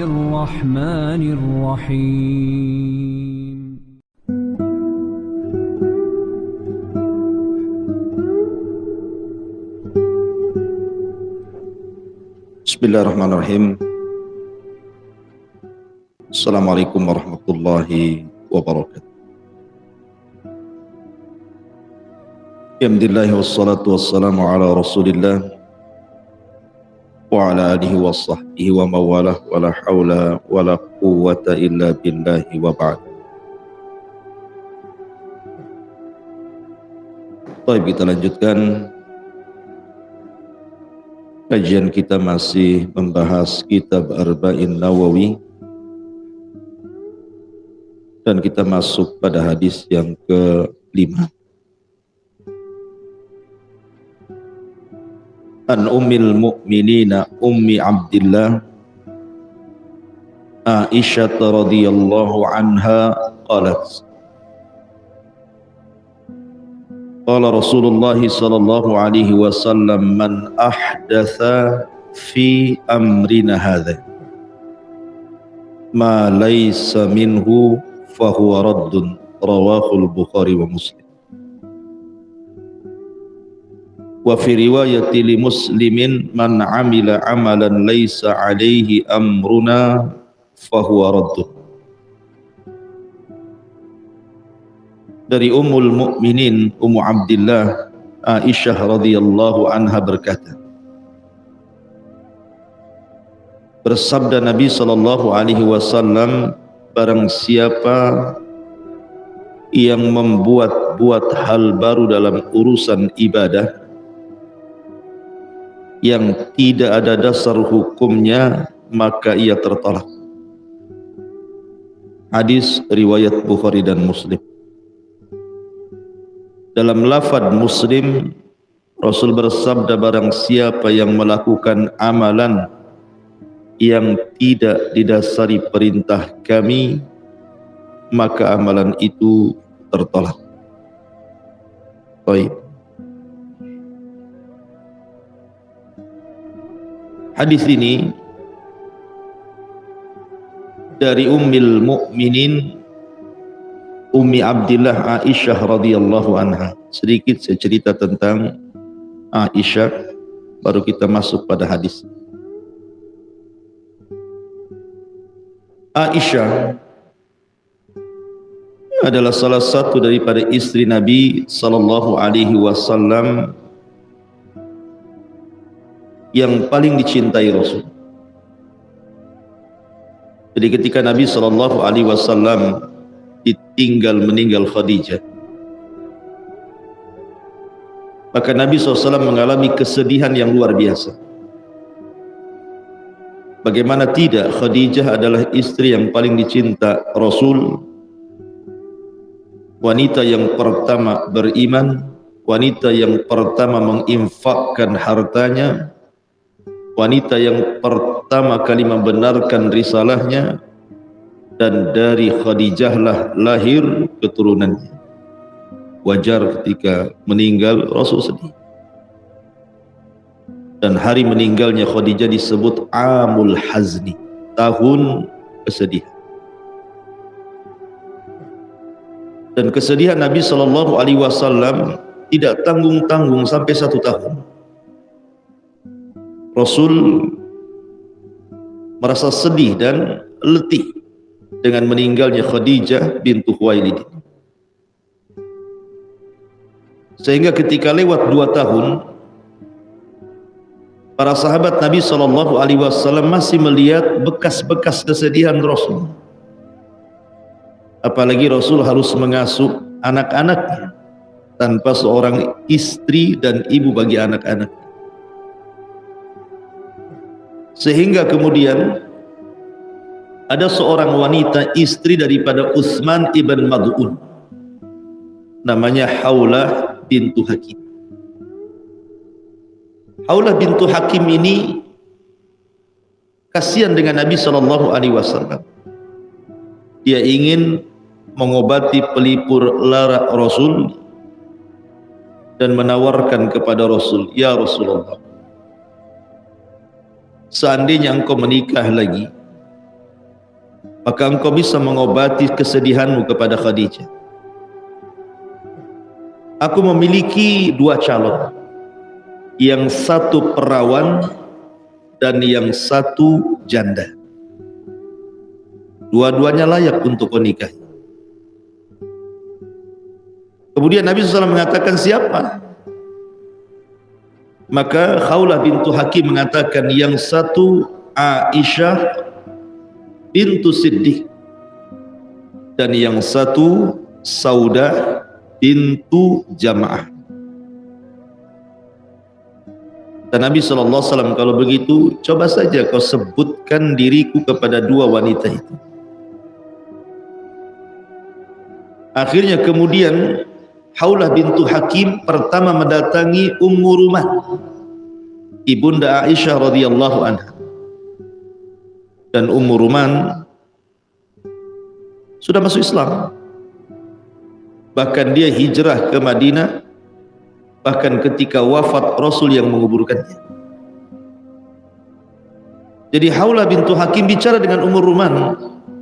الرحمن الرحيم. Bismillahirrahmanirrahim. Assalamualaikum warahmatullahi wabarakatuh. Alhamdulillah wassalatu wassalamu ala Rasulillah wa ala alihi wa sahbihi wa mawalah wa la hawla wa la quwwata illa billahi wa ba'd. Baik, kita lanjutkan kajian kita, masih membahas kitab Arba'in Nawawi, dan kita masuk pada hadis yang ke-5. An ummil mu'minina ummi Abdillah Aisyah radhiyallahu anha qalat qala Rasulullah sallallahu alaihi wasallam man ahdatha fi amrina hadha ma laysa minhu fahuwa raddun, rawahul Bukhari wa Muslim. Wa fi riwayati li Muslimin man amila amalan laysa alaihi amruna fahuwa raddun. Dari Ummul Mukminin Ummu Abdillah Aisyah radhiyallahu anha berkata, bersabda Nabi sallallahu alaihi wasallam, barang siapa yang membuat hal baru dalam urusan ibadah yang tidak ada dasar hukumnya, maka ia tertolak. Hadis riwayat Bukhari dan Muslim. Dalam lafaz Muslim, Rasul bersabda, barang siapa yang melakukan amalan yang tidak didasari perintah kami, maka amalan itu tertolak. Baik. Hadis ini dari Ummul Mukminin Ummi Abdillah Aisyah radhiyallahu anha. Sedikit saya cerita tentang Aisyah, baru kita masuk pada hadis. Aisyah adalah salah satu daripada istri Nabi sallallahu alaihi wasallam yang paling dicintai Rasul. Jadi ketika Nabi sallallahu alaihi wasallam meninggal Khadijah, maka Nabi SAW mengalami kesedihan yang luar biasa. Bagaimana tidak, Khadijah adalah istri yang paling dicinta Rasul, wanita yang pertama beriman, wanita yang pertama menginfakkan hartanya, wanita yang pertama kali membenarkan risalahnya, dan dari Khadijah lah lahir keturunannya. Wajar ketika meninggal Rasul sedih. Dan hari meninggalnya Khadijah disebut Amul Hazni, tahun kesedihan. Dan kesedihan Nabi sallallahu alaihi wasallam tidak tanggung-tanggung sampai 1 tahun. Rasul merasa sedih dan letih dengan meninggalnya Khadijah bintu Khuwailid. Sehingga ketika lewat 2 tahun, para sahabat Nabi sallallahu alaihi wasallam masih melihat bekas-bekas kesedihan Rasul. Apalagi Rasul harus mengasuh anak-anaknya tanpa seorang istri dan ibu bagi anak-anak. Sehingga kemudian ada seorang wanita, istri daripada Utsman ibn Mad'un, namanya Haulah bintu Hakim. Haulah bintu Hakim ini kasihan dengan Nabi sallallahu alaihi wasallam. Dia ingin mengobati pelipur lara Rasul dan menawarkan kepada Rasul, ya Rasulullah, seandainya engkau menikah lagi, maka engkau bisa mengobati kesedihanmu kepada Khadijah. Aku memiliki dua calon, yang satu perawan dan yang satu janda. Dua-duanya layak untuk kau nikahi. Kemudian Nabi SAW mengatakan, siapa? Maka Khawlah bintu Hakim mengatakan, yang satu Aisyah bintu Siddiq, dan yang satu Saudah bintu Jama'ah. Dan Nabi SAW, kalau begitu coba saja kau sebutkan diriku kepada dua wanita itu. Akhirnya kemudian Khawlah bintu Hakim pertama mendatangi Ummu Ruman, ibunda Aisyah radhiyallahu anha. Dan Ummu Ruman sudah masuk Islam, bahkan dia hijrah ke Madinah, bahkan ketika wafat Rasul yang menguburkannya. Jadi Khawlah bintu Hakim bicara dengan Ummu Ruman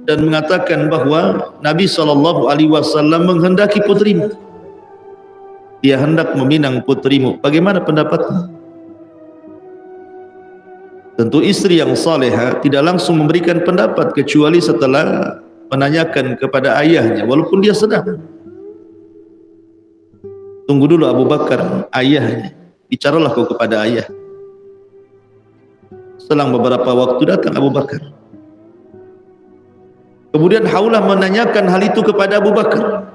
dan mengatakan bahwa Nabi SAW menghendaki putrimu, dia hendak meminang putrimu, bagaimana pendapatmu? Tentu istri yang salehah tidak langsung memberikan pendapat kecuali setelah menanyakan kepada ayahnya, walaupun dia sedang. Tunggu dulu Abu Bakar, ayahnya, bicaralah kau kepada ayah. Selang beberapa waktu datang Abu Bakar. Kemudian Khawlah menanyakan hal itu kepada Abu Bakar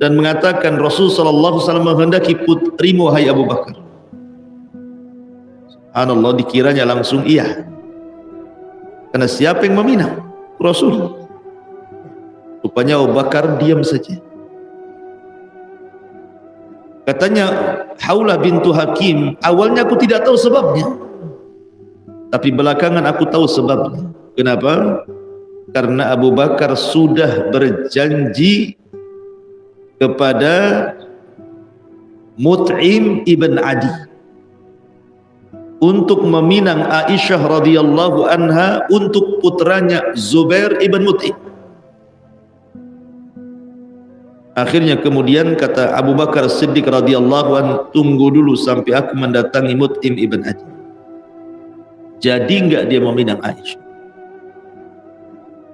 dan mengatakan, Rasulullah SAW menghendaki putrimu, wahai Abu Bakar. Subhanallah, dikiranya langsung iya, karena siapa yang meminang? Rasul. Rupanya Abu Bakar diam saja. Katanya Khawlah bintu Hakim, awalnya aku tidak tahu sebabnya, tapi belakangan aku tahu sebabnya. Kenapa? Karena Abu Bakar sudah berjanji kepada Mut'im ibn Adi untuk meminang Aisyah radhiyallahu anha untuk putranya Zubair ibn Mut'im. Akhirnya kemudian kata Abu Bakar Siddiq radhiyallahu anhu, tunggu dulu sampai aku mendatangi Mut'im ibn Adi. Jadi enggak dia meminang Aisyah.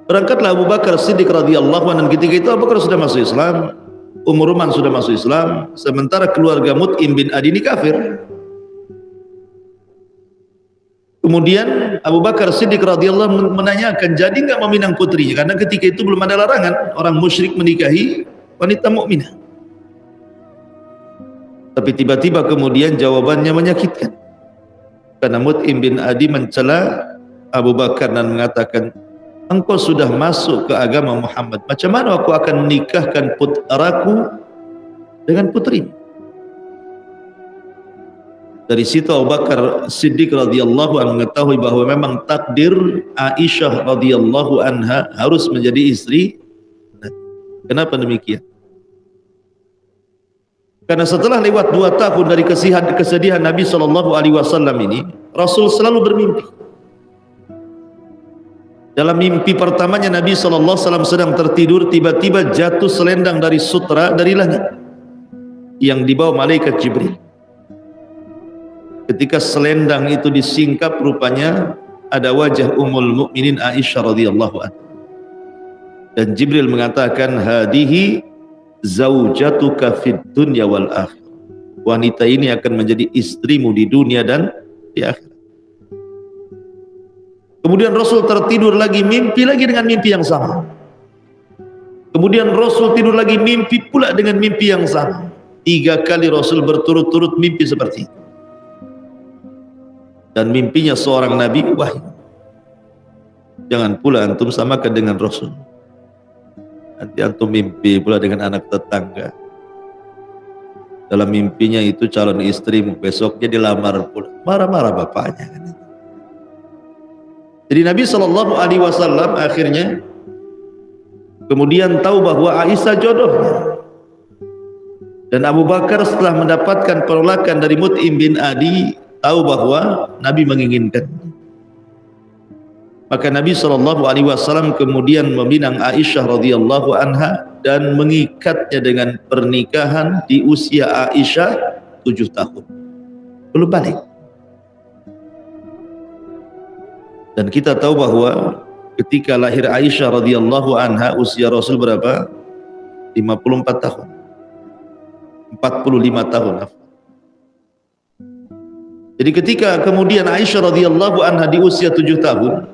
Berangkatlah Abu Bakar Siddiq radhiyallahu anhu, dan ketika itu Abu Bakar sudah masuk Islam, Ummu Ruman sudah masuk Islam, sementara keluarga Mut'im bin Adi ini kafir. Kemudian Abu Bakar Siddiq radhiyallahu anhu menanyakan, jadi enggak meminang putrinya? Karena ketika itu belum ada larangan orang musyrik menikahi wanita mukminah. Tapi tiba-tiba kemudian jawabannya menyakitkan, karena Mut'im bin Adi mencela Abu Bakar dan mengatakan, engkau sudah masuk ke agama Muhammad, macam mana aku akan menikahkan putraku dengan putri? Dari situ Abu Bakar Siddiq radhiyallahu anhu mengetahui bahwa memang takdir Aisyah radhiyallahu anha harus menjadi istri. Kenapa demikian? Karena setelah lewat 2 tahun dari kesedihan Nabi SAW ini, Rasul selalu bermimpi. Dalam mimpi pertamanya Nabi SAW sedang tertidur, tiba-tiba jatuh selendang dari sutra dari langit yang dibawa malaikat Jibril. Ketika selendang itu disingkap, rupanya ada wajah Ummul Mukminin Aisyah radhiyallahu anha. Dan Jibril mengatakan, hadihi zaujatuka fid dunya wal akhirah. Wanita ini akan menjadi istrimu di dunia dan di akhirat. Kemudian Rasul tertidur lagi, mimpi lagi dengan mimpi yang sama. Kemudian Rasul tidur lagi, mimpi pula dengan mimpi yang sama. 3 kali Rasul berturut-turut mimpi seperti itu. Dan mimpinya seorang Nabi wahyu. Jangan pula antum samakan dengan Rasul. Nanti antum mimpi pula dengan anak tetangga. Dalam mimpinya itu calon istrimu, besoknya dilamar pula. Marah-marah bapaknya. Jadi Nabi SAW akhirnya kemudian tahu bahwa Aisyah jodohnya. Dan Abu Bakar setelah mendapatkan penolakan dari Mut'im bin Adi, tahu bahwa Nabi menginginkan. Maka Nabi SAW kemudian meminang Aisyah radhiyallahu anha dan mengikatnya dengan pernikahan di usia Aisyah 7 tahun. Belum balik. Dan kita tahu bahwa ketika lahir Aisyah radhiyallahu anha usia Rasul berapa? 54 tahun. 45 tahun. Jadi ketika kemudian Aisyah radhiyallahu anha di usia 7 tahun,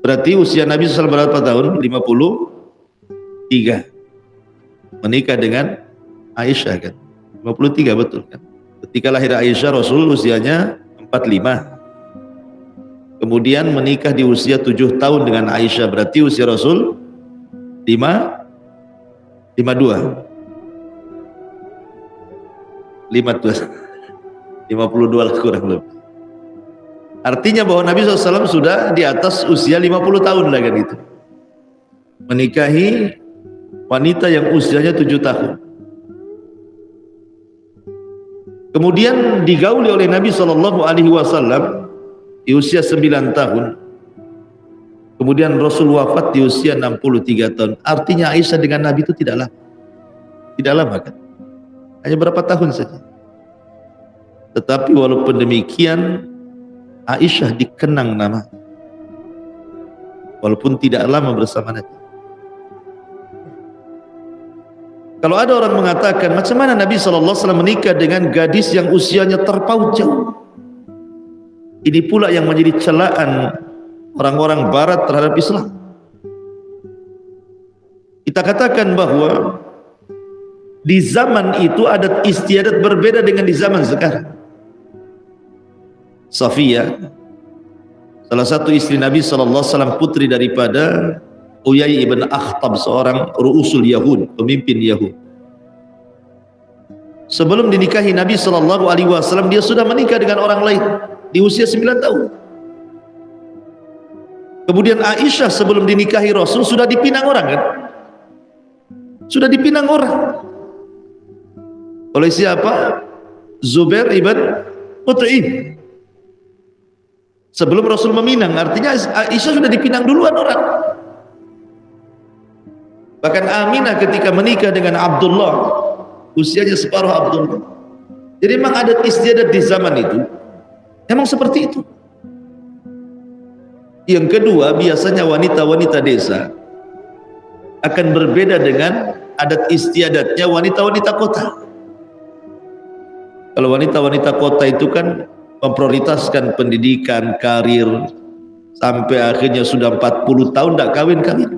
berarti usia Nabi SAW berapa tahun? 53. Menikah dengan Aisyah kan? 53 betul kan? Ketika lahir Aisyah Rasul usianya 45. Kemudian menikah di usia 7 tahun dengan Aisyah, berarti usia Rasul 52 lah kurang lebih. Artinya bahwa Nabi SAW sudah di atas usia 50 tahun lah kan itu, menikahi wanita yang usianya 7 tahun. Kemudian digauli oleh Nabi SAW di usia 9 tahun. Kemudian Rasul wafat di usia 63 tahun. Artinya Aisyah dengan Nabi itu tidak lama kan? Hanya berapa tahun saja. Tetapi walaupun demikian Aisyah dikenang nama, walaupun tidak lama bersama Nabi. Kalau ada orang mengatakan macam mana Nabi SAW menikah dengan gadis yang usianya terpaut jauh, ini pula yang menjadi celaan orang-orang barat terhadap Islam. Kita katakan bahwa di zaman itu adat istiadat berbeda dengan di zaman sekarang. Safiyah, salah satu istri Nabi SAW, putri daripada Uyai ibn Akhtab, seorang ru'usul Yahud, pemimpin Yahud. Sebelum dinikahi Nabi SAW, dia sudah menikah dengan orang lain di usia 9 tahun. Kemudian Aisyah sebelum dinikahi Rasul sudah dipinang orang kan? Sudah dipinang orang. Oleh siapa? Zubair ibn Mut'im. Sebelum Rasul meminang, artinya Aisyah sudah dipinang duluan orang. Bahkan Aminah ketika menikah dengan Abdullah, usianya separuh Abdullah. Jadi memang adat istiadat di zaman itu memang seperti itu. Yang kedua, biasanya wanita-wanita desa akan berbeda dengan adat istiadatnya wanita-wanita kota. Kalau wanita-wanita kota itu kan memprioritaskan pendidikan, karir, sampai akhirnya sudah 40 tahun tidak kawin-kawin,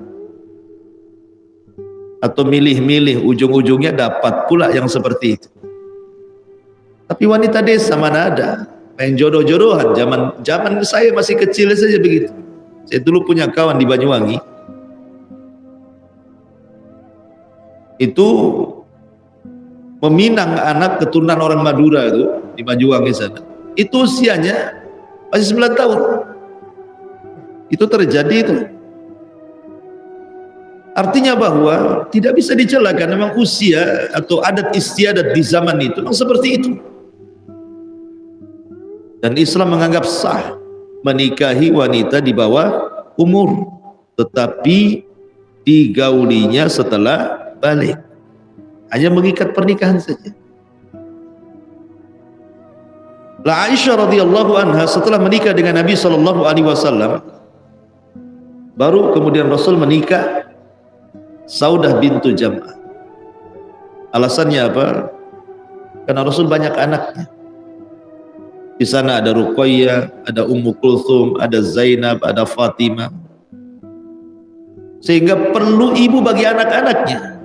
atau milih-milih, ujung-ujungnya dapat pula yang seperti itu. Tapi wanita desa mana ada main jodoh-jodohan. Zaman saya masih kecil saja begitu. Saya dulu punya kawan di Banyuwangi, itu meminang anak keturunan orang Madura itu di Banyuwangi sana. Itu usianya masih 9 tahun. Itu terjadi itu. Artinya bahwa tidak bisa dicelakan, memang usia atau adat istiadat di zaman itu memang seperti itu. Dan Islam menganggap sah menikahi wanita di bawah umur, tetapi digaulinya setelah balik. Hanya mengikat pernikahan saja. La Aisyah radhiyallahu anha setelah menikah dengan Nabi SAW, baru kemudian Rasul menikah Saudah bintu Jam'ah. Alasannya apa? Karena Rasul banyak anaknya. Di sana ada Ruqayyah, ada Ummu Kulthum, ada Zainab, ada Fatimah. Sehingga perlu ibu bagi anak-anaknya.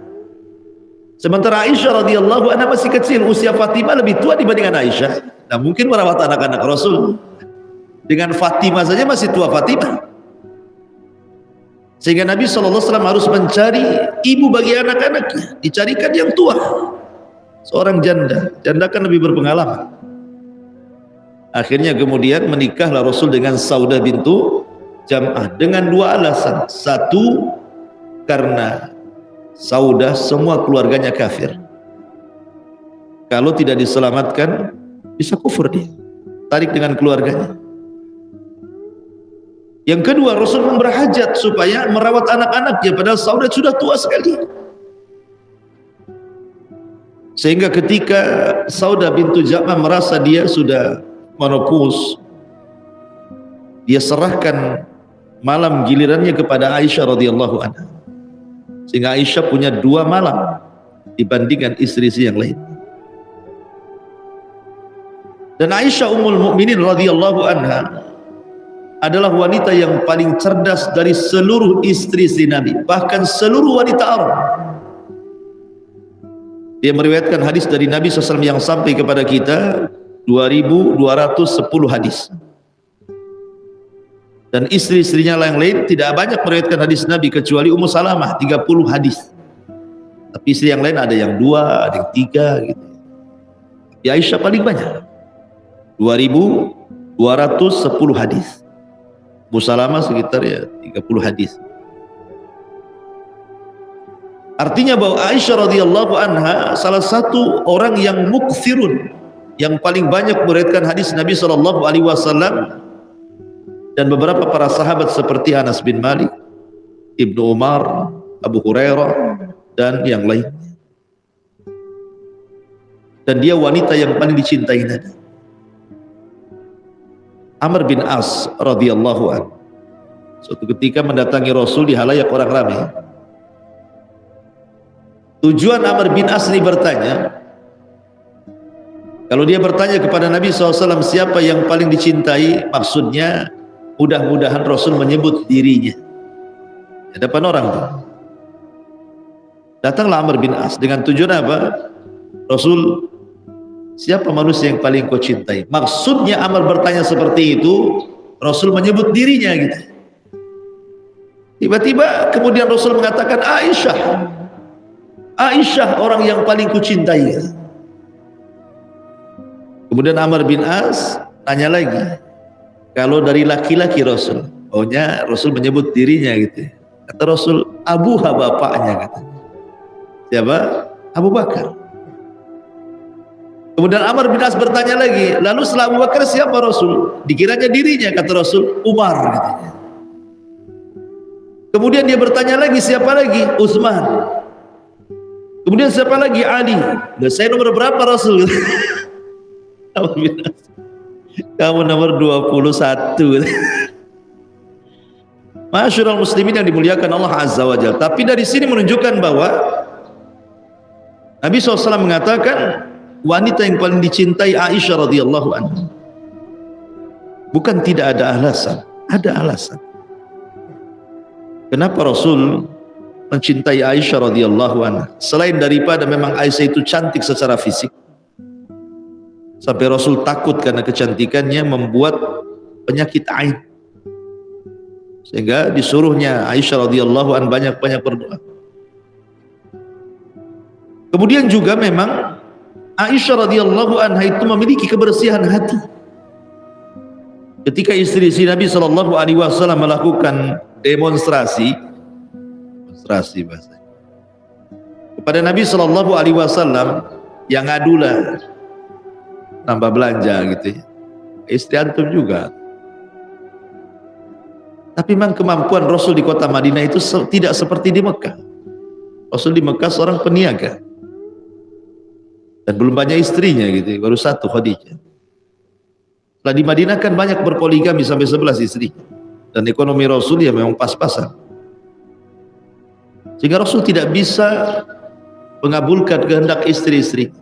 Sementara Aisyah radhiyallahu anha masih kecil, usia Fatimah lebih tua dibandingkan Aisyah. Nah, mungkin merawat anak-anak Rasul. Dengan Fatimah saja masih tua Fatimah. Sehingga Nabi SAW harus mencari ibu bagi anak-anaknya. Dicarikan yang tua, seorang janda. Janda kan lebih berpengalaman. Akhirnya kemudian menikahlah Rasul dengan Saudah bintu Jam'ah dengan 2 alasan. Satu, karena Saudah semua keluarganya kafir. Kalau tidak diselamatkan bisa kufur dia, tarik dengan keluarganya. Yang kedua, Rasul berhajat supaya merawat anak-anaknya, padahal Saudah sudah tua sekali. Sehingga ketika Saudah bintu Zam'ah merasa dia sudah menopause, dia serahkan malam gilirannya kepada Aisyah radhiyallahu anha. Sehingga Aisyah punya 2 malam dibandingkan istri-istri yang lain. Dan Aisyah Ummul Mukminin radhiyallahu anha adalah wanita yang paling cerdas dari seluruh istri-istri Nabi, bahkan seluruh wanita Arab. Dia meriwayatkan hadis dari Nabi SAW yang sampai kepada kita 2210 hadis. Dan istri-istrinya yang lain tidak banyak meriwayatkan hadis Nabi kecuali Ummu Salamah 30 hadis. Tapi istri yang lain ada yang 2, ada yang 3 gitu. Tapi Aisyah paling banyak, 2210 hadis. Ummu Salamah sekitar ya 30 hadis. Artinya bahwa Aisyah radhiyallahu anha salah satu orang yang mukthirun, yang paling banyak meriwayatkan hadis Nabi sallallahu alaihi wasallam, dan beberapa para sahabat seperti Anas bin Malik, Ibnu Umar, Abu Hurairah dan yang lainnya. Dan dia wanita yang paling dicintai Nabi. Amr bin As radhiyallahu anhu suatu ketika mendatangi Rasul di halayak orang ramai. Tujuan Amr bin As ini bertanya, kalau dia bertanya kepada Nabi SAW siapa yang paling dicintai, maksudnya mudah-mudahan Rasul menyebut dirinya di hadapan orang itu. Datanglah Amr bin As dengan tujuan apa? Rasul, siapa manusia yang paling kau cintai? Maksudnya Amr bertanya seperti itu, Rasul menyebut dirinya gitu. Tiba-tiba kemudian Rasul mengatakan Aisyah. Aisyah orang yang paling kucintai. Kemudian Amr bin As tanya lagi, kalau dari laki-laki Rasul, ohnya Rasul menyebut dirinya gitu. Kata Rasul, Abuha bapaknya kata. Siapa? Abu Bakar. Kemudian Amr bin As bertanya lagi, lalu setelah Abu Bakar siapa Rasul? Dikiranya dirinya, kata Rasul, Umar katanya. Kemudian dia bertanya lagi, siapa lagi? Utsman. Kemudian siapa lagi? Ali. Dan saya nomor berapa Rasul? Kamu nomor 21. Masyarul muslimin yang dimuliakan Allah Azza wa Jalla. Tapi dari sini menunjukkan bahwa Nabi SAW mengatakan wanita yang paling dicintai Aisyah radhiyallahu anha. Bukan tidak ada alasan, ada alasan. Kenapa Rasul mencintai Aisyah radhiyallahu anha? Selain daripada memang Aisyah itu cantik secara fisik, sampai Rasul takut karena kecantikannya membuat penyakit ain, sehingga disuruhnya Aisyah radhiyallahu anha banyak-banyak berdoa. Kemudian juga memang Aisyah radhiyallahu anha itu memiliki kebersihan hati. Ketika istri-istri Nabi sallallahu alaihi wasallam melakukan demonstrasi bahasa kepada Nabi sallallahu alaihi wasallam, yang ngadulah tambah belanja gitu ya. Istri antum juga. Tapi memang kemampuan Rasul di kota Madinah itu tidak seperti di Mekah. Rasul di Mekah seorang peniaga dan belum banyak istrinya gitu, baru satu, Khadijah. Setelah di Madinah kan banyak berpoligami sampai 11 istri, dan ekonomi Rasul ya memang pas-pasan, sehingga Rasul tidak bisa mengabulkan kehendak istri-istri.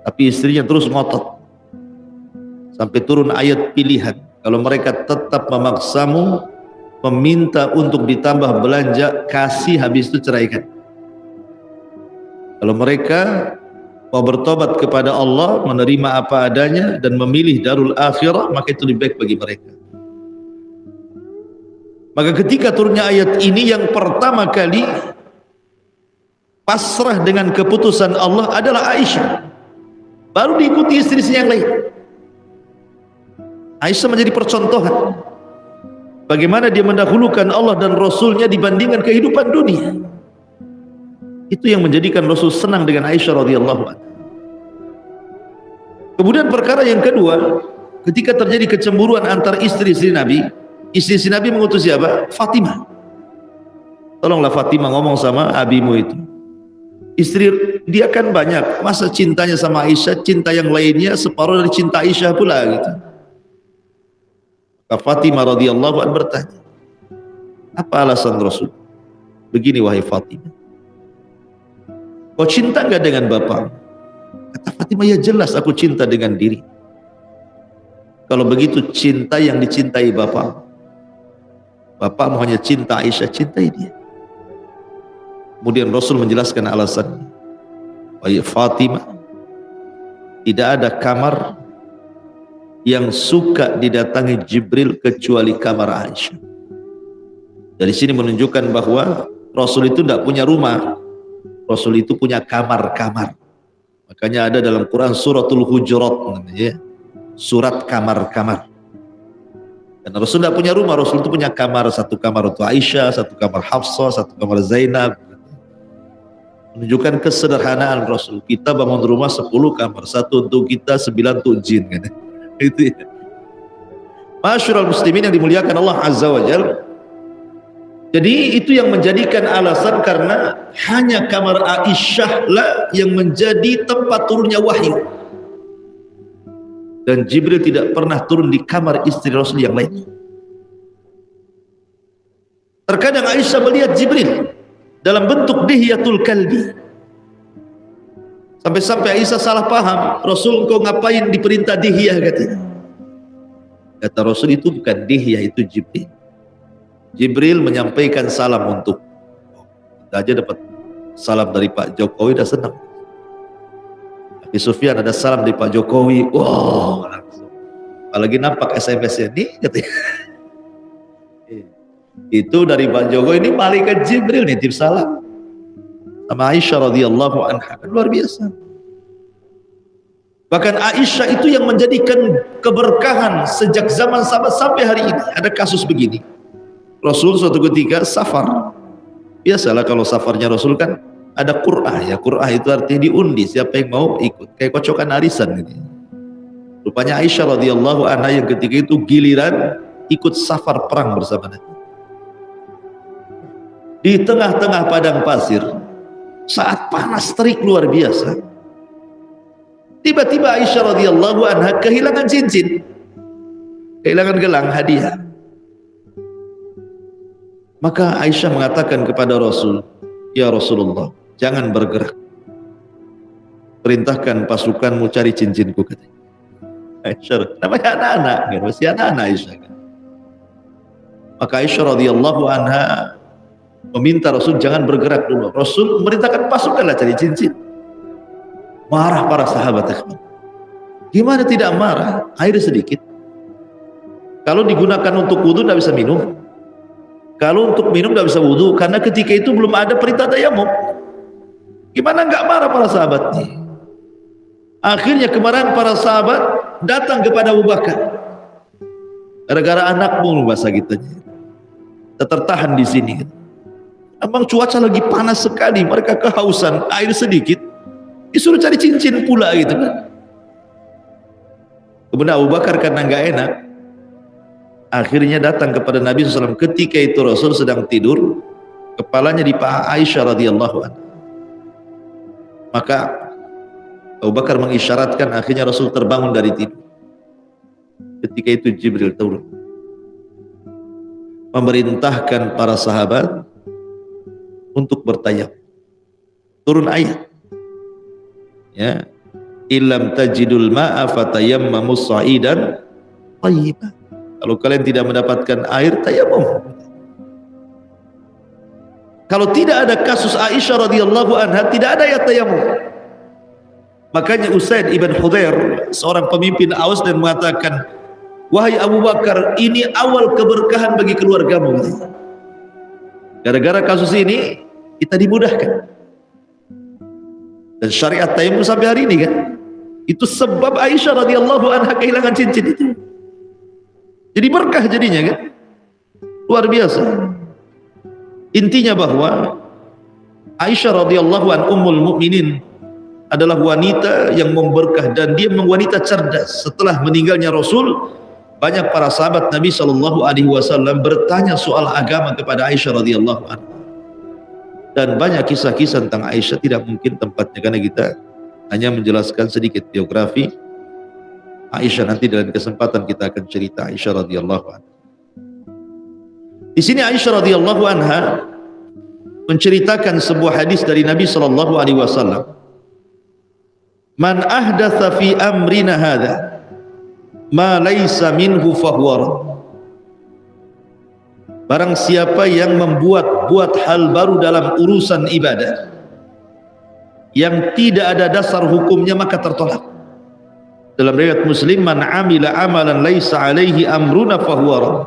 Tapi istrinya terus ngotot sampai turun ayat pilihan, kalau mereka tetap memaksamu, meminta untuk ditambah belanja, kasih, habis itu ceraikan. Kalau mereka mau bertobat kepada Allah, menerima apa adanya dan memilih darul akhirah, maka itu lebih baik bagi mereka. Maka ketika turunnya ayat ini, yang pertama kali pasrah dengan keputusan Allah adalah Aisyah, baru diikuti istri-istri yang lain. Aisyah menjadi percontohan bagaimana dia mendahulukan Allah dan Rasulnya dibandingkan kehidupan dunia. Itu yang menjadikan Rasul senang dengan Aisyah radhiyallahu anha. Kemudian perkara yang kedua, ketika terjadi kecemburuan antar istri-istri Nabi, Istri si Nabi mengutus siapa? Fatimah. Tolonglah Fatimah ngomong sama abimu itu. Istri dia kan banyak, masa cintanya sama Aisyah, cinta yang lainnya separuh dari cinta Aisyah pula gitu. Maka Fatimah radhiyallahu anha bertanya, apa alasan Rasul? Begini wahai Fatimah, kau cinta enggak dengan bapak? Kata Fatimah, ya jelas aku cinta dengan diri. Kalau begitu cinta yang dicintai bapak, bapakmu hanya cinta Aisyah, cintai dia. Kemudian Rasul menjelaskan alasannya. Wahai Fatimah, tidak ada kamar yang suka didatangi Jibril kecuali kamar Aisyah. Dari sini menunjukkan bahwa Rasul itu tidak punya rumah, Rasul itu punya kamar-kamar. Makanya ada dalam Quran suratul Hujurat namanya, surat kamar-kamar. Dan Rasul tidak punya rumah, Rasul itu punya kamar, satu kamar untuk Aisyah, satu kamar Hafsah, satu kamar Zainab. Menunjukkan kesederhanaan Rasul. Kita bangun rumah 10 kamar, satu untuk kita, 9 untuk jin kan? Itu ya. Masyarul muslimin yang dimuliakan Allah Azza wa Jalla. Jadi itu yang menjadikan alasan, karena hanya kamar Aisyah lah yang menjadi tempat turunnya wahyu. Dan Jibril tidak pernah turun di kamar istri Rasul yang lain. Terkadang Aisyah melihat Jibril dalam bentuk dihyatul kalbi. Sampai-sampai Aisyah salah paham, Rasul engkau ngapain diperintah dihyah katanya. Kata Rasul, itu bukan dihyah, itu Jibril. Jibril menyampaikan salam untuk kita aja dapat salam dari Pak Jokowi udah senang. Tapi Sufyan ada salam dari Pak Jokowi, wow, langsung. Apalagi nampak SMS-nya nih katanya. Itu dari Pak Jokowi, ini malaikat Jibril nitip salam sama Aisyah radhiyallahu anha, luar biasa. Bahkan Aisyah itu yang menjadikan keberkahan sejak zaman sahabat sampai hari ini. Ada kasus begini, Rasul suatu ketika safar, biasalah kalau safarnya Rasul kan ada qur'ah ya, qur'ah itu artinya diundi siapa yang mau ikut, kayak kocokan arisan gitu. Rupanya Aisyah radhiyallahu anha yang ketika itu giliran ikut safar perang bersama Nabi. Di tengah-tengah padang pasir, saat panas terik luar biasa, tiba-tiba Aisyah radhiyallahu anha kehilangan cincin, kehilangan gelang hadiah. Maka Aisyah mengatakan kepada Rasul, ya Rasulullah, jangan bergerak, perintahkan pasukanmu cari cincinku katanya. Aisyah, namanya anak-anak kan, masih anak-anak Aisyah kan. Maka Aisyah radhiyallahu anha meminta Rasul jangan bergerak dulu. Rasul memerintahkan pasukanlah cari cincin. Marah para sahabat. Gimana tidak marah? Air sedikit. Kalau digunakan untuk wudhu tidak bisa minum. Kalau untuk minum tidak bisa wudhu, karena ketika itu belum ada perintah tayamum. Gimana nggak marah para sahabat? Akhirnya kemarahan para sahabat datang kepada Abu Bakar. Gara-gara anakmu bahasa gitu. Tertahan di sini. Abang cuaca lagi panas sekali, mereka kehausan, air sedikit, disuruh cari cincin pula gitu kan. Kemudian Abu Bakar karena nggak enak, akhirnya datang kepada Nabi SAW. Ketika itu Rasul sedang tidur, kepalanya di paha Aisyah radhiyallahu anha. Maka Abu Bakar mengisyaratkan, akhirnya Rasul terbangun dari tidur. Ketika itu Jibril turun, memerintahkan para sahabat untuk bertayamum. Turun ayat, ya, illam tajidul ma'a fatayammamu sa'idan thayyiban. Kalau kalian tidak mendapatkan air, tayamum. Kalau tidak ada kasus Aisyah radhiyallahu anha, tidak ada ayat tayamum. Makanya Usaid ibn Hudhair, seorang pemimpin Aus, dan mengatakan, wahai Abu Bakar, ini awal keberkahan bagi keluargamu. Gara-gara kasus ini kita dimudahkan. Dan syariat tayamum sampai hari ini kan, itu sebab Aisyah radhiyallahu anha kehilangan cincin itu. Jadi berkah jadinya kan, luar biasa. Intinya bahwa Aisyah radhiyallahu anha ummul mukminin adalah wanita yang memberkah, dan dia wanita cerdas. Setelah meninggalnya Rasul, banyak para sahabat Nabi SAW bertanya soal agama kepada Aisyah radhiyallahu anha. Dan banyak kisah-kisah tentang Aisyah, tidak mungkin tempatnya karena kita hanya menjelaskan sedikit biografi Aisyah. Nanti dalam kesempatan kita akan cerita Aisyah radhiyallahu anha. Di sini Aisyah radhiyallahu anha menceritakan sebuah hadis dari Nabi SAW. Man ahdatha fi amrina hadha ma laysa minhu fahuwa rad. Barang siapa yang buat hal baru dalam urusan ibadah yang tidak ada dasar hukumnya, maka tertolak. Dalam riwayat Muslim, man amila amalan laisa alaihi amruna fahuwa rad.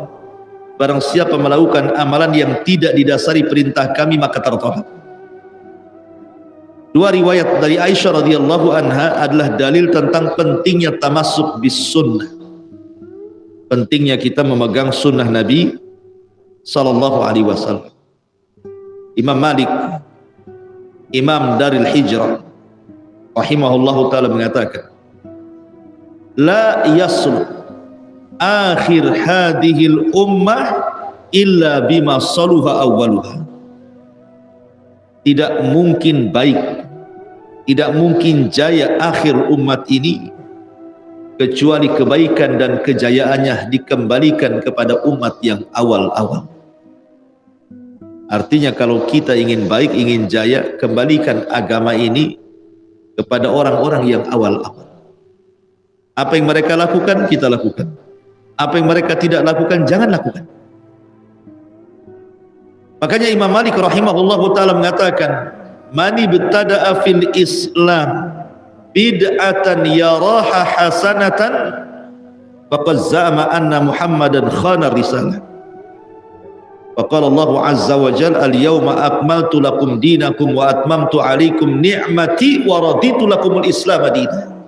Barang siapa melakukan amalan yang tidak didasari perintah kami, maka tertolak. Dua riwayat dari Aisyah radhiyallahu anha adalah dalil tentang pentingnya tamassuk bis sunnah, pentingnya kita memegang sunnah Nabi sallallahu alaihi wasallam. Imam Malik, Imam Daril Hijrah rahimahullahu taala mengatakan, la yaslu akhir hadhil ummah illa bima saluha awwaluha. Tidak mungkin baik, tidak mungkin jaya akhir umat ini kecuali kebaikan dan kejayaannya dikembalikan kepada umat yang awal-awal. Artinya kalau kita ingin baik, ingin jaya, kembalikan agama ini kepada orang-orang yang awal-awal. Apa yang mereka lakukan, kita lakukan. Apa yang mereka tidak lakukan, jangan lakukan. Makanya Imam Malik rahimahullahu ta'ala mengatakan, mani ibtada'a fil Islam bid'atan yaraha hasanatan faqad za'ama anna Muhammadan khana risalah. Faqala Allah azza wa jalla, al-yawma akmaltu lakum dinakum wa atmamtu alaikum ni'mati wa raditu lakumul Islam dinan.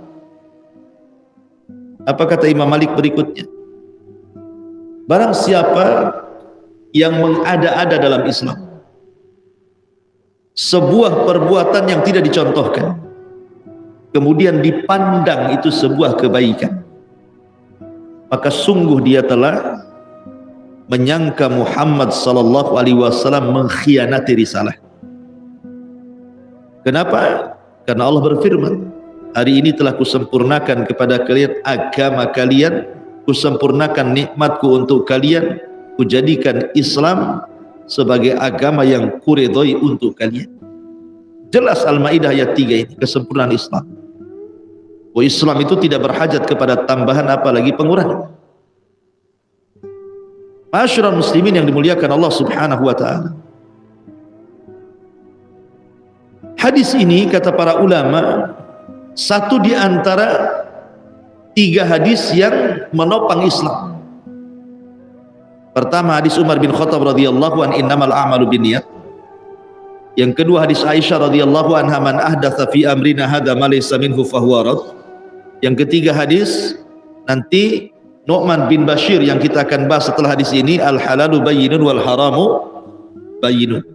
Apa kata Imam Malik berikutnya? Barang siapa yang mengada-ada dalam Islam, sebuah perbuatan yang tidak dicontohkan, kemudian dipandang itu sebuah kebaikan, maka sungguh dia telah menyangka Muhammad sallallahu alaihi wasallam mengkhianati risalah. Kenapa? Karena Allah berfirman, hari ini telah kusempurnakan kepada kalian agama kalian, kusempurnakan nikmatku untuk kalian, kujadikan Islam sebagai agama yang kuridhoi untuk kalian. Jelas Al-Maidah ayat 3 ini kesempurnaan Islam. Oh, Islam itu tidak berhajat kepada tambahan apalagi pengurangan. Ma'asyiral muslimin yang dimuliakan Allah Subhanahu wa taala. Hadis ini kata para ulama satu di antara 3 hadis yang menopang Islam. Pertama hadis Umar bin Khattab radhiyallahu an, innamal a'malu binniyat. Yang kedua hadis Aisyah radhiyallahu anha, man ahdatsa fi amrina hadza ma laysa minhu fahuwa rad. Yang ketiga hadis nanti Nu'man bin Bashir yang kita akan bahas setelah hadis ini, al halalu bayyinun wal haramu bayyinun.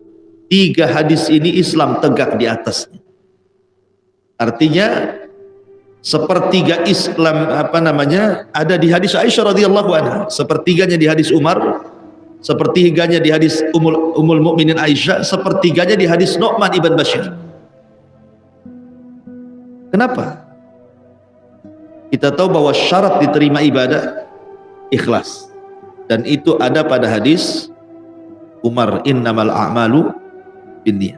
3 hadis ini Islam tegak di atasnya. Artinya sepertiga Islam ada di hadis Aisyah radhiyallahu anha, sepertiganya di hadis Umar, sepertiganya di hadis Ummul Mukminin Aisyah, sepertiganya di hadis Nu'man ibn Bashir. Kenapa? Kita tahu bahwa syarat diterima ibadah ikhlas, dan itu ada pada hadis Umar, innamal a'malu binniyat.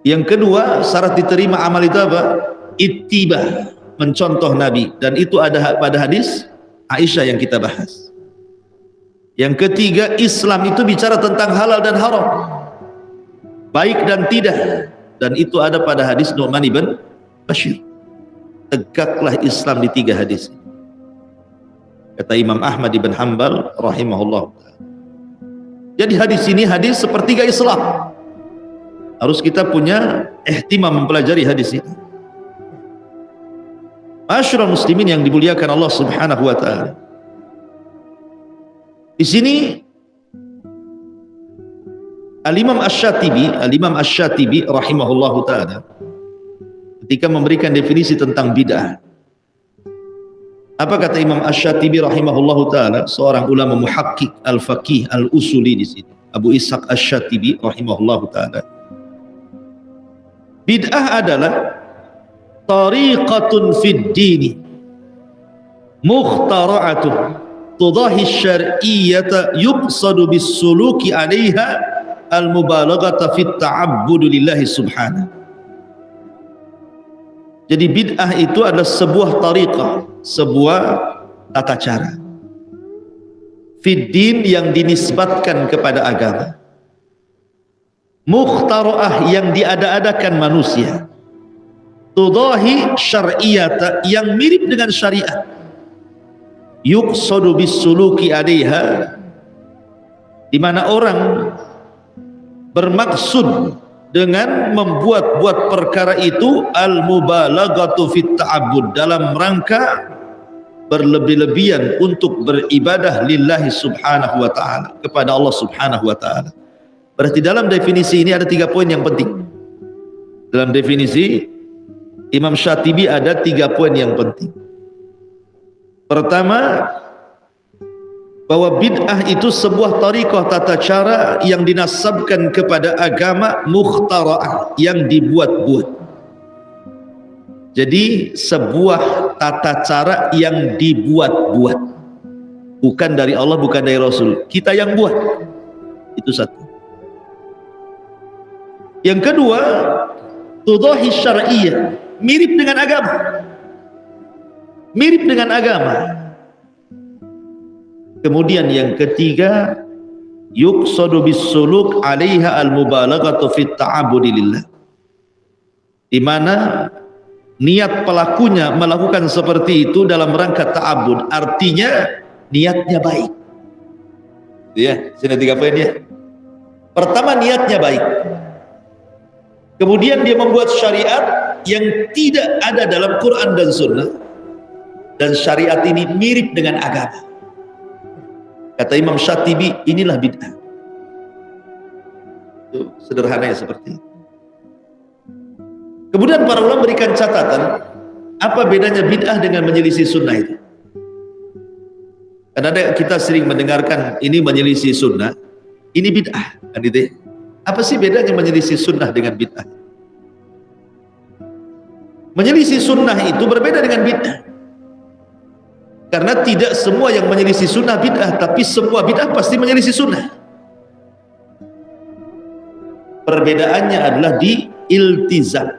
Yang kedua syarat diterima amal itu apa? Ittiba, mencontoh Nabi, dan itu ada pada hadis Aisyah yang kita bahas. Yang ketiga, Islam itu bicara tentang halal dan haram, baik dan tidak, dan itu ada pada hadis Nu'man ibn Bashir. Tegaklah Islam di 3 hadis. Kata Imam Ahmad ibn Hanbal rahimahullah. Jadi hadis ini hadis sepertiga Islam. Harus kita punya ihtimam mempelajari hadis ini. Ma'asyiral muslimin yang dimuliakan Allah Subhanahu wa taala. Di sini Al-Imam Asy-Syatibi rahimahullahu taala ketika memberikan definisi tentang bid'ah, Apa kata Imam Asy-Syatibi rahimahullahu taala, seorang ulama muhakkik al-faqih al-usuli di sini, Abu Ishaq Asy-Syatibi rahimahullahu taala. Bid'ah adalah tariqatun fid dini mukhtara'atun tudahi syar'iyyata yuqsadu bis-suluki 'alaiha al-mubalaghata fit ta'abbud lillahi subhanahu. Jadi bid'ah itu adalah sebuah tariqah, sebuah tata cara fid din yang dinisbatkan kepada agama, mukhtara'ah yang diada-adakan manusia, tudahi syar'iyata yang mirip dengan syariat, yuqsadu bis-suluki 'alaiha, di mana orang bermaksud dengan membuat-buat perkara itu al-mubalaghatu fit ta'abbud, dalam rangka berlebih-lebihan untuk beribadah lillahi subhanahu wa ta'ala, kepada Allah subhanahu wa ta'ala. Berarti dalam definisi ini ada 3 poin yang penting. Dalam definisi Imam Syatibi ada 3 poin yang penting. Pertama, bahwa bid'ah itu sebuah tariqah, tata cara yang dinasabkan kepada agama, mukhtara'ah, yang dibuat-buat. Jadi sebuah tata cara yang dibuat-buat, bukan dari Allah, bukan dari Rasul, kita yang buat. Itu satu. Yang kedua, tudahi syar'iyyah, mirip dengan agama, mirip dengan agama. Kemudian yang ketiga, yuqsadu bis-suluk 'alaiha al-mubalaghatu fit ta'abbudi lillah, di mana niat pelakunya melakukan seperti itu dalam rangka ta'abbud, artinya niatnya baik. Ya, sini 3 poin ya. Pertama, niatnya baik. Kemudian dia membuat syariat yang tidak ada dalam Quran dan Sunnah, dan syariat ini mirip dengan agama. Kata Imam Syatibi, inilah bid'ah. Itu sederhananya seperti itu. Kemudian para ulama berikan catatan, apa bedanya bid'ah dengan menyelisih sunnah itu? Karena kita sering mendengarkan ini menyelisih sunnah, ini bid'ah, kan itu? Apa sih bedanya menyelisih sunnah dengan bid'ah? Menyelisih sunnah itu berbeda dengan bid'ah. Karena tidak semua yang menyelisih sunnah bid'ah, tapi semua bid'ah pasti menyelisih sunnah. Perbedaannya adalah di iltizam.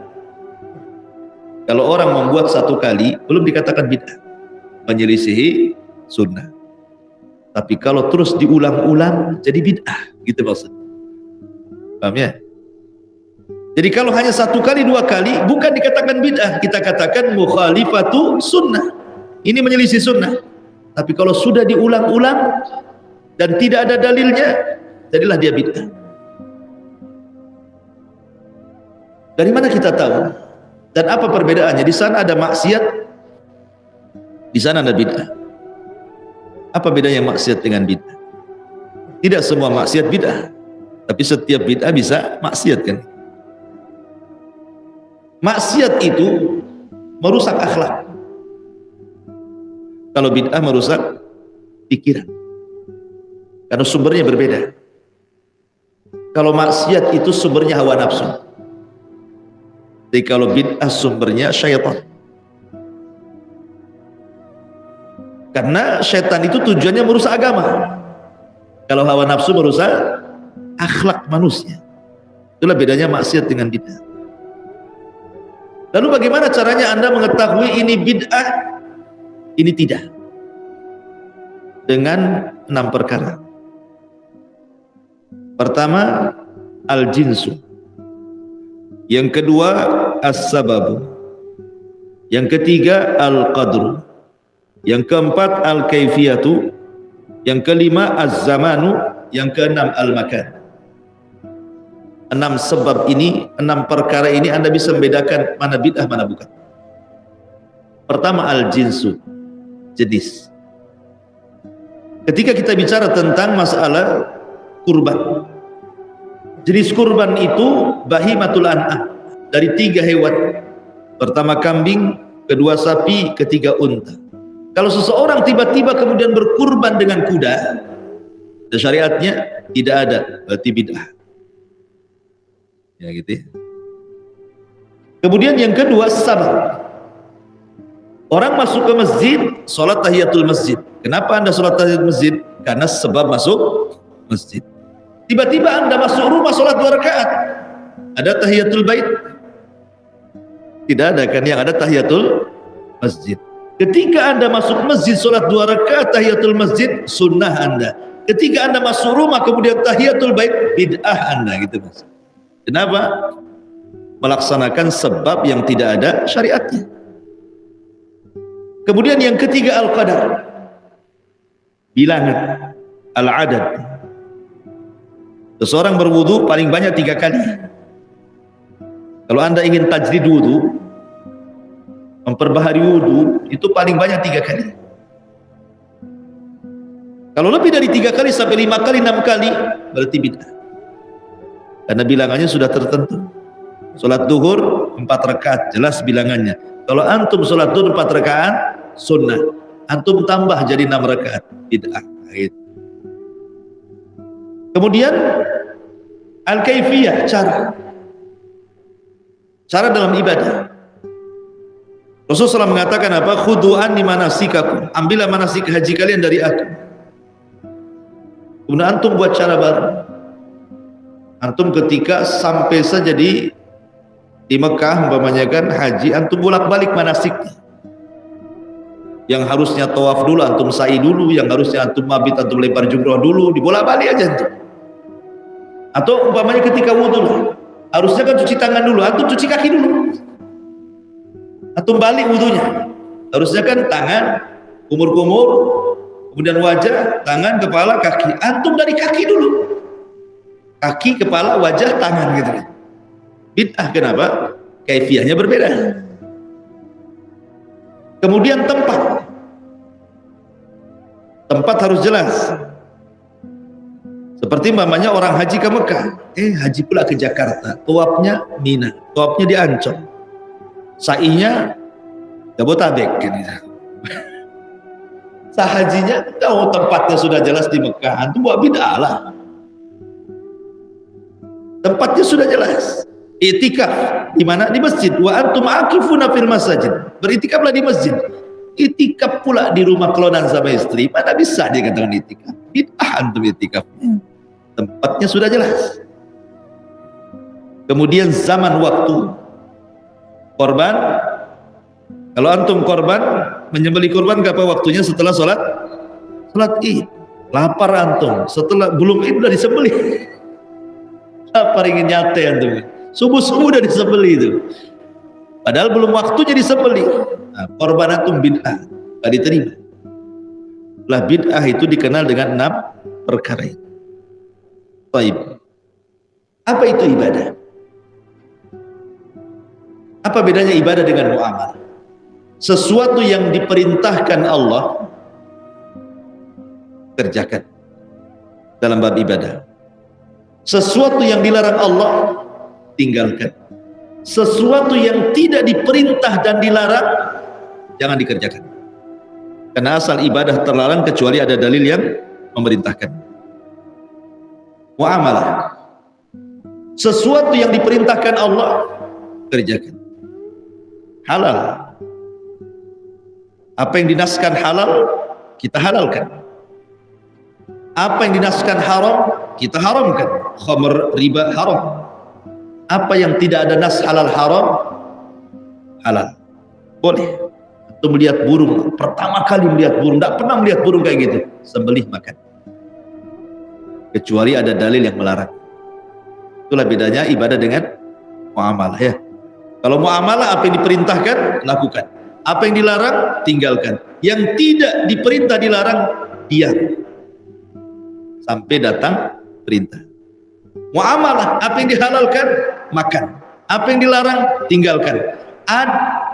Kalau orang membuat 1 kali, belum dikatakan bid'ah, menyelisihi sunnah. Tapi kalau terus diulang-ulang, jadi bid'ah, gitu maksudnya. Paham ya? Jadi kalau hanya 1 kali, 2 kali, bukan dikatakan bid'ah, kita katakan mukhalifatu sunnah. Ini menyelisih sunnah. Tapi kalau sudah diulang-ulang dan tidak ada dalilnya, jadilah dia bid'ah. Dari mana kita tahu? Dan apa perbedaannya? Di sana ada maksiat, di sana ada bid'ah. Apa bedanya maksiat dengan bid'ah? Tidak semua maksiat bid'ah, tapi setiap bid'ah bisa maksiat, kan? Maksiat itu merusak akhlak. Kalau bid'ah merusak pikiran, karena sumbernya berbeda. Kalau maksiat itu sumbernya hawa nafsu, jadi kalau bid'ah sumbernya syaitan. Karena syaitan itu tujuannya merusak agama. Kalau hawa nafsu merusak akhlak manusia. Itulah bedanya maksiat dengan bid'ah. Lalu bagaimana caranya Anda mengetahui ini bid'ah, ini tidak? Dengan 6 perkara. Pertama, al-jinsu. Yang kedua, as-sababu. Yang ketiga, al-qadru. Yang keempat, al-kaifiyatu. Yang kelima, az-zamanu. Yang keenam, al-makan. 6 sebab ini, 6 perkara ini Anda bisa membedakan mana bid'ah, mana bukan. Pertama, al-jinsu, jenis. Ketika kita bicara tentang masalah kurban, jenis kurban itu bahimatul an'am, dari 3 hewan. Pertama kambing, kedua sapi, ketiga unta. Kalau seseorang tiba-tiba kemudian berkurban dengan kuda, syariatnya tidak ada, berarti bid'ah. Ya gitu ya. Kemudian yang kedua, sabab. Orang masuk ke masjid, sholat tahiyatul masjid. Kenapa Anda sholat tahiyatul masjid? Karena sebab masuk masjid. Tiba-tiba Anda masuk rumah sholat 2 rakaat. Ada tahiyatul bait? Tidak ada kan, yang ada tahiyatul masjid. Ketika Anda masuk masjid sholat 2 rakaat tahiyatul masjid, sunnah Anda. Ketika Anda masuk rumah kemudian tahiyatul bait, bid'ah Anda gitu Mas. Kenapa? Melaksanakan sebab yang tidak ada syariatnya. Kemudian yang ketiga, al-qadar, bilangan, al-adad. Seseorang berwudu paling banyak 3 kali. Kalau Anda ingin tajdid wudu, memperbaharui wudu, itu paling banyak 3 kali. Kalau lebih dari 3 kali sampai 5 kali, 6 kali, berarti bid'ah. Karena bilangannya sudah tertentu. Sholat duhur 4 rakaat, jelas bilangannya. Kalau antum sholat duhur 4 rakaat, sunnah. Antum tambah jadi 6 rakaat, bid'ah. Gitu. Kemudian al-kaifiyah, cara dalam ibadah. Rasulullah SAW mengatakan apa? Khudu'an di manasikakum, ambillah manasik haji kalian dari aku. Kemudian antum buat cara baru. Antum ketika sampai saja di Mekah umpamanya kan haji, antum bolak-balik manasiknya. Yang harusnya tawaf dulu antum sa'i dulu, yang harusnya antum mabit antum lempar jumrah dulu, dibolak-balik aja antum. Atau umpamanya ketika wudu, harusnya kan cuci tangan dulu, antum cuci kaki dulu. Antum balik wudunya. Harusnya kan tangan, kumur-kumur, kemudian wajah, tangan, kepala, kaki. Antum dari kaki dulu. Kaki, kepala, wajah, tangan gitu. Bid'ah, kenapa? Kaifiyahnya berbeda. Kemudian tempat. Tempat harus jelas. Seperti mamanya orang haji ke Mekah. Haji pula ke Jakarta. Tawafnya Mina, tawafnya di Ancol. Sa'inya Jabotabek gitu. Sahajinya tahu tempatnya sudah jelas di Mekah, antum buat bid'ah lah. Tempatnya sudah jelas. I'tikaf di mana? Di masjid. Wa antum akifuna fil masajid. Beritikaflah di masjid. I'tikaf pula di rumah kelonan sama istri. Mana bisa dia katakan i'tikaf? Bid'ah antum i'tikaf. Tempatnya sudah jelas. Kemudian zaman waktu. Korban, kalau antum korban, menyembelih korban kapan waktunya? Setelah sholat Id. Lapar antum, setelah belum Id udah disembelih. Lapar ingin nyate antum, subuh udah disembelih itu. Padahal belum waktunya disembelih. Nah, korban antum bid'ah, gak diterima. Lah bid'ah itu dikenal dengan 6 perkara itu. Baik. Apa itu ibadah? Apa bedanya ibadah dengan muamalah? Sesuatu yang diperintahkan Allah, kerjakan dalam bab ibadah. Sesuatu yang dilarang Allah, tinggalkan. Sesuatu yang tidak diperintah dan dilarang, jangan dikerjakan. Karena asal ibadah terlarang kecuali ada dalil yang memerintahkan. Muamalah. Sesuatu yang diperintahkan Allah, kerjakan. Halal. Apa yang dinaskan halal, kita halalkan. Apa yang dinaskan haram, kita haramkan. Khamr, riba, haram. Apa yang tidak ada nas halal haram, halal. Boleh. Atau melihat burung, pertama kali melihat burung, tidak pernah melihat burung kayak gitu, sembelih makan. Kecuali ada dalil yang melarang. Itulah bedanya ibadah dengan muamalah ya. Kalau muamalah apa yang diperintahkan, lakukan. Apa yang dilarang, tinggalkan. Yang tidak diperintah dilarang, diam. Sampai datang perintah. Muamalah, apa yang dihalalkan, makan. Apa yang dilarang, tinggalkan.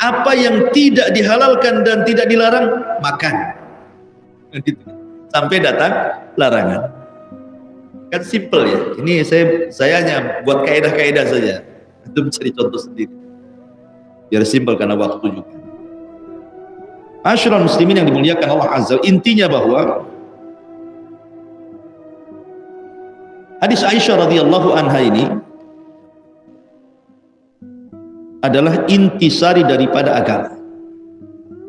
Apa yang tidak dihalalkan dan tidak dilarang, makan. Sampai datang larangan. Kan simple ya. Ini saya hanya buat kaidah-kaidah saja. Itu mencari contoh sendiri. Biar simpel karena waktu juga. Ma'asyiral muslimin yang dimuliakan Allah Azza, intinya bahwa hadis Aisyah radhiyallahu anha ini adalah intisari daripada agama.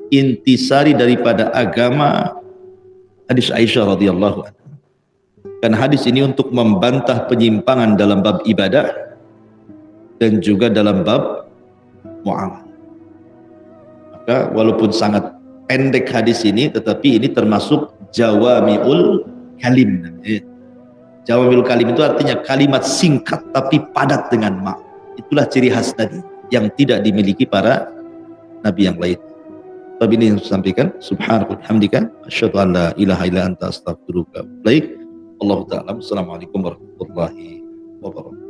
Intisari daripada agama hadis Aisyah radhiyallahu anha. Dan hadis ini untuk membantah penyimpangan dalam bab ibadah dan juga dalam bab muamalah. Maka walaupun sangat pendek hadis ini, tetapi ini termasuk jawami'ul kalim. Jawami'ul kalim itu artinya kalimat singkat tapi padat dengan makna. Itulah ciri khas tadi yang tidak dimiliki para nabi yang lain. Tapi ini yang saya sampaikan. Subhanallah, hamdika, asyhadu an la ilaha illa anta astaghfiruka wa atubu ilaik. Allahu ta'ala. Assalamualaikum warahmatullahi wabarakatuh.